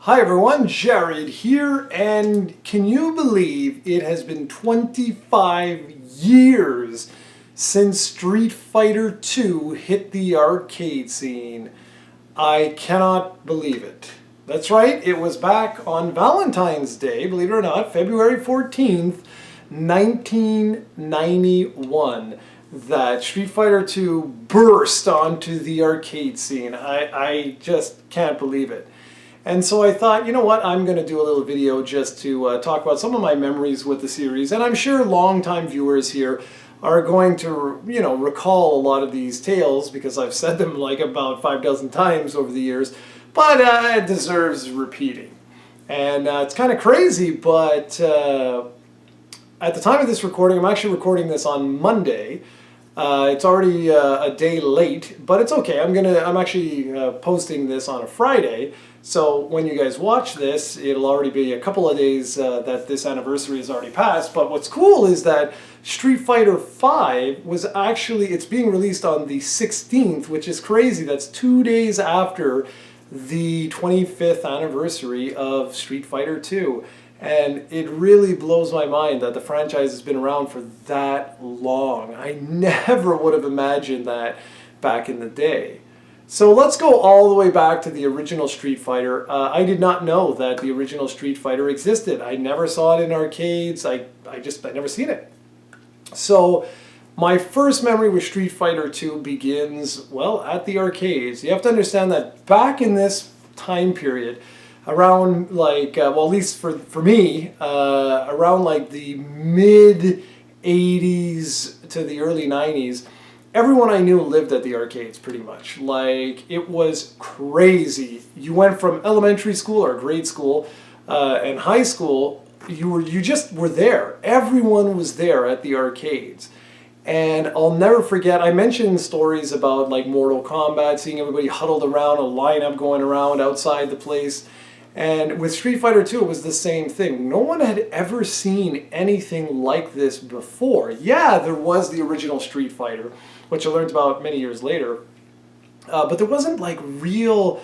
Hi everyone, Jared here, and can you believe it has been 25 years since Street Fighter 2 hit the arcade scene? I cannot believe it. That's right, it was back on Valentine's Day, believe it or not, February 14th, 1991, that Street Fighter 2 burst onto the arcade scene. I just can't believe it. And so I thought, you know what, I'm going to do a little video just to talk about some of my memories with the series. And I'm sure longtime viewers here are going to, recall a lot of these tales because I've said them like about 5 dozen times over the years. But it deserves repeating. And it's kind of crazy, but at the time of this recording, I'm actually recording this on Monday. It's already a day late, but it's okay. I'm actually posting this on a Friday. So when you guys watch this, it'll already be a couple of days that this anniversary has already passed. But what's cool is that Street Fighter V was actually, it's being released on the 16th, which is crazy. That's 2 days after the 25th anniversary of Street Fighter 2. And it really blows my mind that the franchise has been around for that long. I never would have imagined that back in the day. So let's go all the way back to the original Street Fighter. I did not know that the original Street Fighter existed. I never saw it in arcades. I never seen it. So my first memory with Street Fighter 2 begins, well, at the arcades. You have to understand that back in this time period, around like, well, at least for me, around like the mid 80s to the early 90s, everyone I knew lived at the arcades pretty much. Like, it was crazy. You went from elementary school or grade school and high school, you just were there. Everyone was there at the arcades. And I'll never forget, I mentioned stories about like Mortal Kombat, seeing everybody huddled around, a lineup going around outside the place. And with Street Fighter 2, it was the same thing. No one had ever seen anything like this before. Yeah, there was the original Street Fighter, which I learned about many years later. But there wasn't like real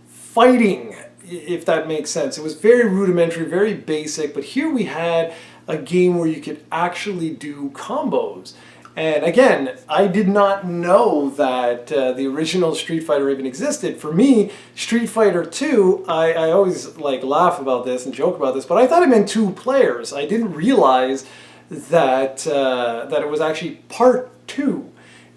fighting, if that makes sense. It was very rudimentary, very basic. But here we had a game where you could actually do combos. And again, I did not know that the original Street Fighter even existed. For me, Street Fighter 2, I always like laugh about this and joke about this, but I thought it meant 2 players. I didn't realize that that it was actually part 2.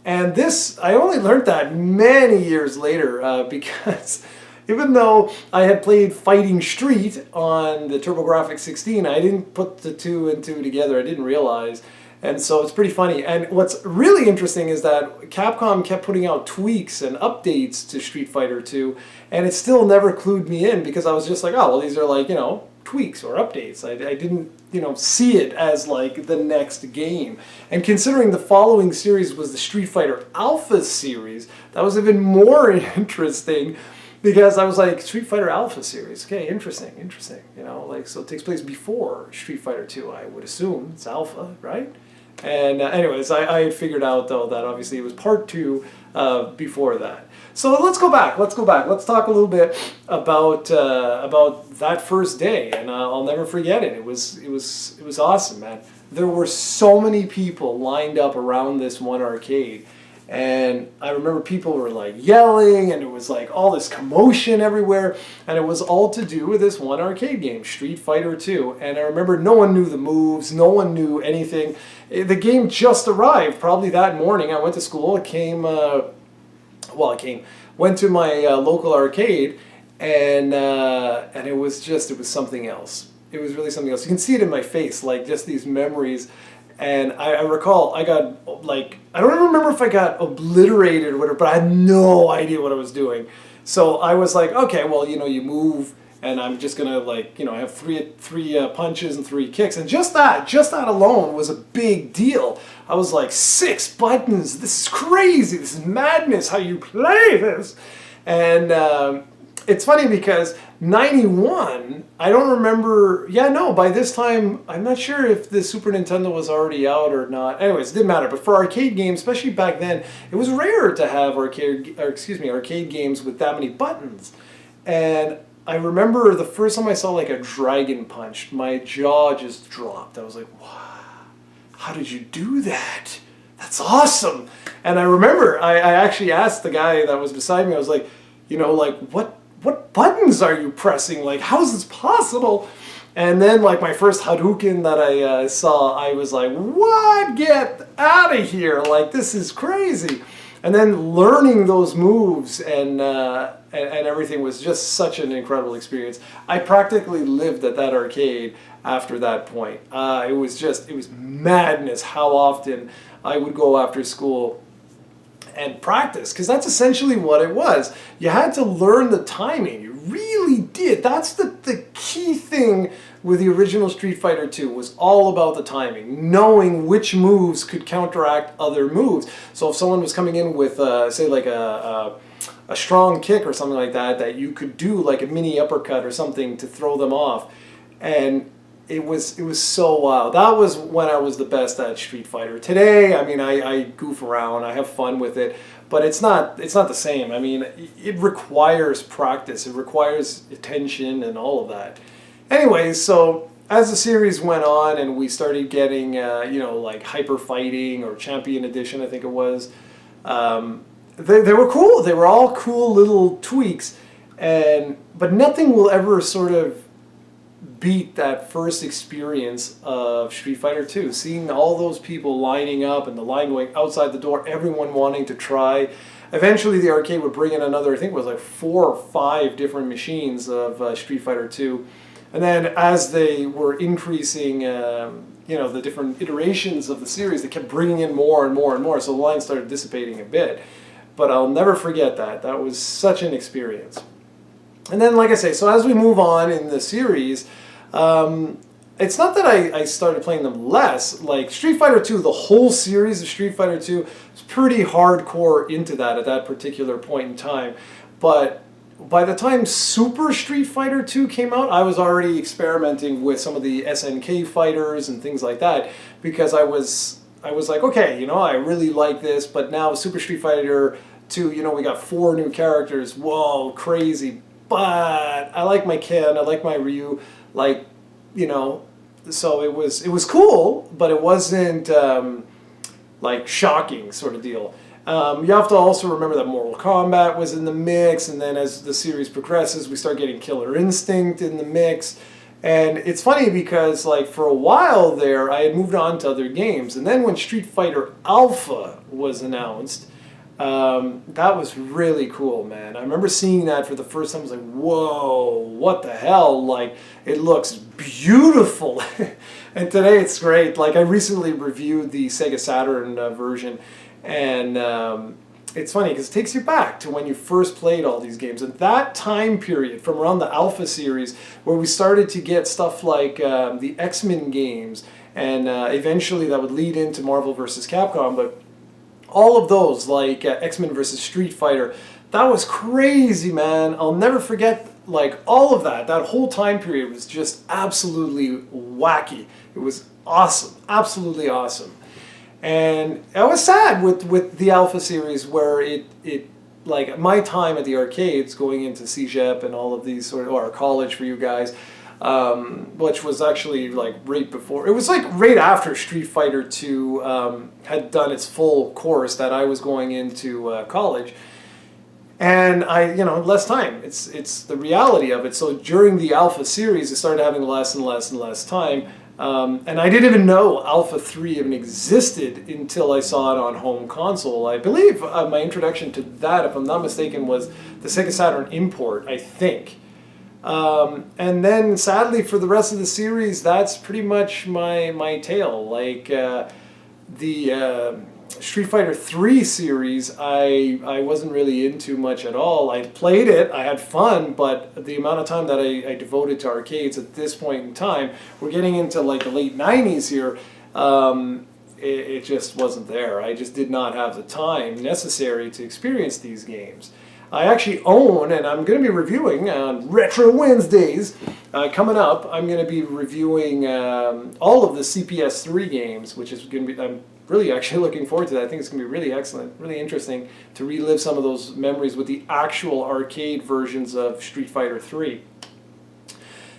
And this, I only learned that many years later because even though I had played Fighting Street on the TurboGrafx 16, I didn't put the 2 and 2 together. I didn't realize. And so it's pretty funny. And what's really interesting is that Capcom kept putting out tweaks and updates to Street Fighter 2, and it still never clued me in because I was just like, oh, well, these are like, tweaks or updates. I didn't, see it as like the next game. And considering the following series was the Street Fighter Alpha series, that was even more interesting because I was like, Street Fighter Alpha series, okay, interesting, so it takes place before Street Fighter 2, I would assume. It's Alpha, right? And anyways, I had figured out, though, that obviously it was part 2 before that. So let's go back. Let's talk a little bit about that first day, and I'll never forget it. It was awesome, man. There were so many people lined up around this one arcade. And I remember people were like yelling, and it was like all this commotion everywhere, and it was all to do with this one arcade game, Street Fighter 2. And I remember no one knew the moves, no one knew anything. The game just arrived probably that morning. I went to school, went to my local arcade, and it was something else. It was really something else. You can see it in my face, like just these memories. And I recall I got, like, I don't even remember if I got obliterated or whatever, but I had no idea what I was doing. So I was like, okay, well, you move, and I'm just going to, like, I have three punches and 3 kicks. And just that alone was a big deal. I was like, 6 buttons, this is crazy, this is madness, how you play this. And it's funny because 91, I don't remember, by this time, I'm not sure if the Super Nintendo was already out or not. Anyways, it didn't matter, but for arcade games, especially back then, it was rare to have arcade games with that many buttons. And I remember the first time I saw like a dragon punch, my jaw just dropped. I was like, wow, how did you do that? That's awesome. And I remember I actually asked the guy that was beside me, I was like, you know, like what buttons are you pressing? Like, how is this possible? And then like my first Hadouken that I saw, I was like, what? Get out of here. Like, this is crazy. And then learning those moves and everything was just such an incredible experience. I practically lived at that arcade after that point. It was madness how often I would go after school and practice, because that's essentially what it was. You had to learn the timing. You really did. That's the key thing with the original Street Fighter 2, was all about the timing, knowing which moves could counteract other moves. So if someone was coming in with, say, like a strong kick or something like that, that you could do like a mini uppercut or something to throw them off, and it was so wild. That was when I was the best at Street Fighter. Today, I mean, I goof around, I have fun with it, but it's not the same. I mean, it requires practice, it requires attention and all of that. Anyways, so as the series went on and we started getting, you know, like Hyper Fighting or Champion Edition, I think it was, they were cool. They were all cool little tweaks, but nothing will ever sort of beat that first experience of Street Fighter 2. Seeing all those people lining up and the line going outside the door, everyone wanting to try. Eventually the arcade would bring in another, I think it was like 4 or 5 different machines of Street Fighter 2. And then as they were increasing, you know, the different iterations of the series, they kept bringing in more and more and more, so the line started dissipating a bit. But I'll never forget that. That was such an experience. And then, like I say, so as we move on in the series, it's not that I started playing them less. Like Street Fighter 2, the whole series of Street Fighter 2 was pretty hardcore into that at that particular point in time. But by the time Super Street Fighter 2 came out, I was already experimenting with some of the SNK fighters and things like that, because I was like, okay, you know, I really like this, but now Super Street Fighter 2, you know, we got 4 new characters. Whoa, crazy. But I like my Ken, I like my Ryu, like, you know, so it was cool, but it wasn't like shocking sort of deal. You have to also remember that Mortal Kombat was in the mix, and then as the series progresses, we start getting Killer Instinct in the mix. And it's funny because, like, for a while there, I had moved on to other games, and then when Street Fighter Alpha was announced, that was really cool, man. I remember seeing that for the first time. I was like, whoa, what the hell? Like, it looks beautiful. And today it's great. Like, I recently reviewed the Sega Saturn version, and it's funny because it takes you back to when you first played all these games. And that time period from around the Alpha series, where we started to get stuff like the X-Men games, and eventually that would lead into Marvel vs. Capcom, but all of those, like X-Men vs. Street Fighter, that was crazy, man. I'll never forget, like, all of that. That whole time period was just absolutely wacky. It was awesome, absolutely awesome. And I was sad with the Alpha series, where it like my time at the arcades going into CEGEP and all of these sort of, or college for you guys, which was actually like right before, it was like right after Street Fighter 2 had done its full course, that I was going into college. And I, you know, less time. It's the reality of it. So during the Alpha series, I started having less and less and less time. And I didn't even know Alpha 3 even existed until I saw it on home console. I believe my introduction to that, if I'm not mistaken, was the Sega Saturn import, I think. And then sadly for the rest of the series, that's pretty much my tale. Like the Street Fighter 3 series, I wasn't really into much at all. I played it, I had fun, but the amount of time that I devoted to arcades at this point in time, we're getting into like the late 90s here, it just wasn't there. I just did not have the time necessary to experience these games. I actually own, and I'm going to be reviewing on Retro Wednesdays coming up. I'm going to be reviewing all of the CPS3 games, which is going to be, I'm really actually looking forward to that. I think it's going to be really excellent, really interesting to relive some of those memories with the actual arcade versions of Street Fighter 3.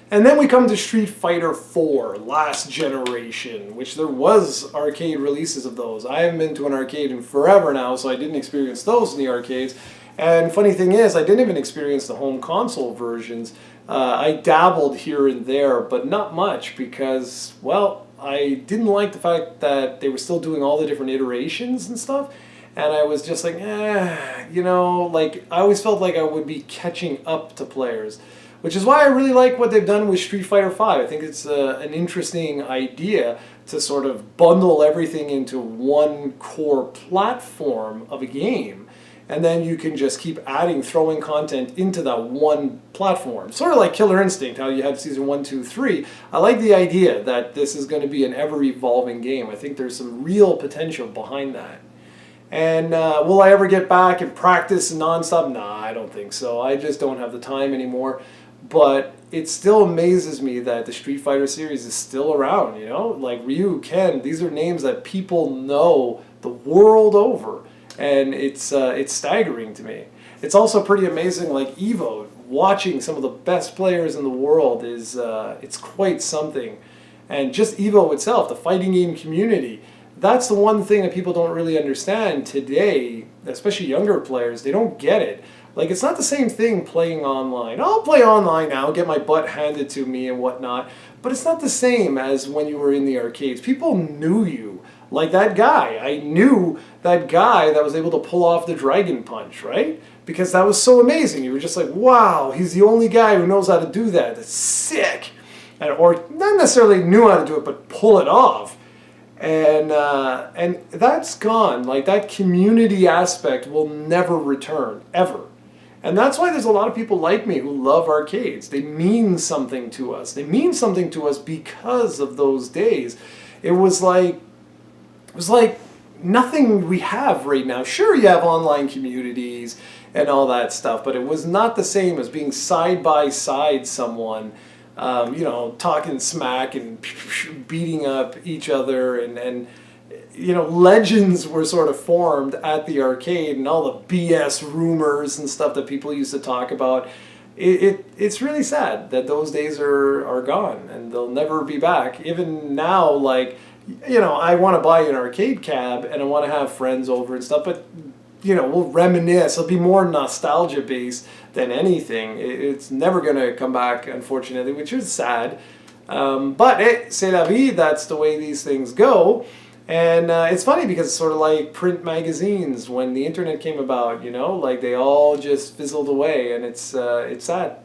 And then we come to Street Fighter 4, last generation, which there was arcade releases of those. I haven't been to an arcade in forever now, so I didn't experience those in the arcades. And funny thing is, I didn't even experience the home console versions. I dabbled here and there, but not much because, well, I didn't like the fact that they were still doing all the different iterations and stuff. And I was just like, you know, like I always felt like I would be catching up to players. Which is why I really like what they've done with Street Fighter V. I think it's an interesting idea to sort of bundle everything into one core platform of a game. And then you can just keep adding, throwing content into that one platform. Sort of like Killer Instinct, how you had Season 1, 2, 3. I like the idea that this is going to be an ever-evolving game. I think there's some real potential behind that. And will I ever get back and practice nonstop? Nah, I don't think so. I just don't have the time anymore. But it still amazes me that the Street Fighter series is still around, you know? Like Ryu, Ken, these are names that people know the world over. And it's staggering to me. It's also pretty amazing, like Evo, watching some of the best players in the world is, it's quite something. And just Evo itself, the fighting game community, that's the one thing that people don't really understand today, especially younger players. They don't get it. Like, it's not the same thing playing online. I'll play online now, get my butt handed to me and whatnot, but it's not the same as when you were in the arcades. People knew you. Like that guy. I knew that guy that was able to pull off the Dragon Punch, right? Because that was so amazing. You were just like, wow, he's the only guy who knows how to do that. That's sick. Or not necessarily knew how to do it, but pull it off. And that's gone. Like, that community aspect will never return, ever. And that's why there's a lot of people like me who love arcades. They mean something to us. They mean something to us because of those days. It was like nothing we have right now. Sure, you have online communities and all that stuff, but it was not the same as being side by side someone, you know, talking smack and beating up each other, and you know, legends were sort of formed at the arcade, and all the BS rumors and stuff that people used to talk about. It's really sad that those days are gone, and they'll never be back. Even now, like, you know, I want to buy an arcade cab and I want to have friends over and stuff, but, you know, we'll reminisce. It'll be more nostalgia based than anything. It's never going to come back, unfortunately, which is sad. But hey, c'est la vie. That's the way these things go. And it's funny because it's sort of like print magazines when the internet came about, you know, like they all just fizzled away, and it's sad.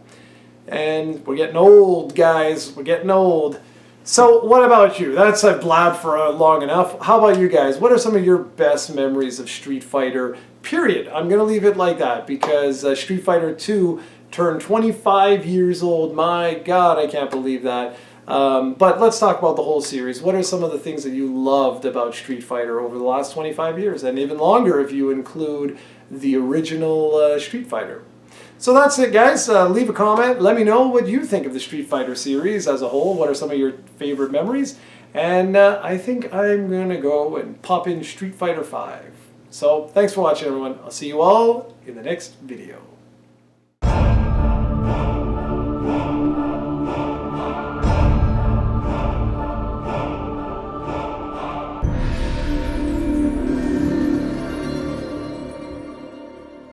And we're getting old, guys. We're getting old. So what about you? I've blabbed for long enough. How about you guys? What are some of your best memories of Street Fighter, period? I'm going to leave it like that because Street Fighter 2 turned 25 years old. My God, I can't believe that. But let's talk about the whole series. What are some of the things that you loved about Street Fighter over the last 25 years? And even longer if you include the original Street Fighter. So that's it, guys. Leave a comment. Let me know what you think of the Street Fighter series as a whole. What are some of your favorite memories? And I think I'm going to go and pop in Street Fighter 5. So thanks for watching, everyone. I'll see you all in the next video.